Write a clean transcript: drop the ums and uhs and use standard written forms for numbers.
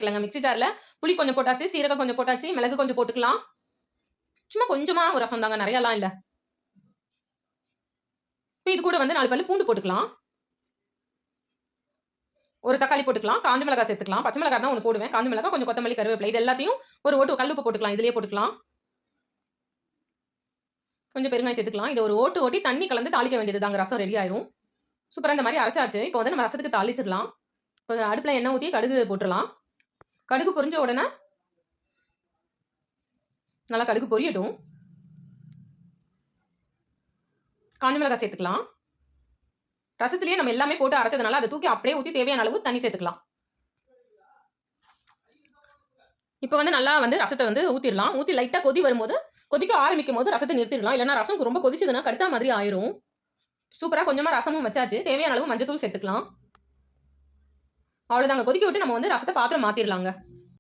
இல்லைங்க மிக்ஸி ஜார்ல புளி கொஞ்சம் போட்டாச்சு, சீரகம் கொஞ்சம் போட்டாச்சு, மிளகு கொஞ்சம் போட்டுக்கலாம். சும்மா கொஞ்சமா ஒரு ரசம் தாங்க, நெறையாலாம் இல்ல. இப்ப இது கூட வந்து 4 பல்லு பூண்டு போட்டுக்கலாம். ஒரு தக்காளி போட்டுக்கலாம். காஞ்ச மிளகாய் சேர்த்துக்கலாம். பச்சை மிளகாய் தான் 1 போடுவேன். காஞ்ச மிளகாய், கொஞ்சம் கொத்தமல்லி, கருவேப்பிலை இது எல்லாத்தையும் ஒரு ஓட்டு கல் உப்பு போட்டுக்கலாம். இதிலேயே போட்டுக்கலாம். கொஞ்சம் பெருங்காயம் சேர்த்துக்கலாம். இத ஒரு ஓட்டு ஓட்டி தண்ணி கலந்து தாளிக்க வேண்டியது தாங்க. ரசம் ரெடி ஆயிரும். சூப்பரா இந்த மாரி அரைச்சாச்சு. இப்போ வந்து நம்ம ரசத்துக்கு தாளிச்சிடலாம். இப்போ அடுப்புல எண்ணெய் ஊத்தி கடுகு போட்டுறலாம். கடுகு பொரிஞ்ச உடனே நல்லா கடுகு பொரியட்டும். காஞ்ச மிளகாய் சேர்த்துக்கலாம். ரசத்திலேயே நம்ம எல்லாமே போட்டு அரைச்சதுனால அத தூக்கி அப்படியே ஊத்தி தேவையான அளவு தண்ணி சேர்த்துக்கலாம். இப்போ வந்து நல்லா வந்து ரசத்த வந்து ஊத்திரலாம். ஊத்தி லைட்டா கொதி வரும்போது, கொதிக்க ஆரம்பிக்கும்போது ரசத்த நிறுத்திடலாம். இல்லன்னா ரசம் ரொம்ப கொதிச்சதுன்னா கடுத்தா மாதிரி ஆயிரும். சூப்பரா கொஞ்சமா ரசமும் வச்சாச்சு. தேவையான அளவு மஞ்சள் தூள் சேர்த்துக்கலாம். அவ்வளோதாங்க. கொதிக்க விட்டு நம்ம வந்து ரசத்த பாத்திரம் மாத்திரலாங்க.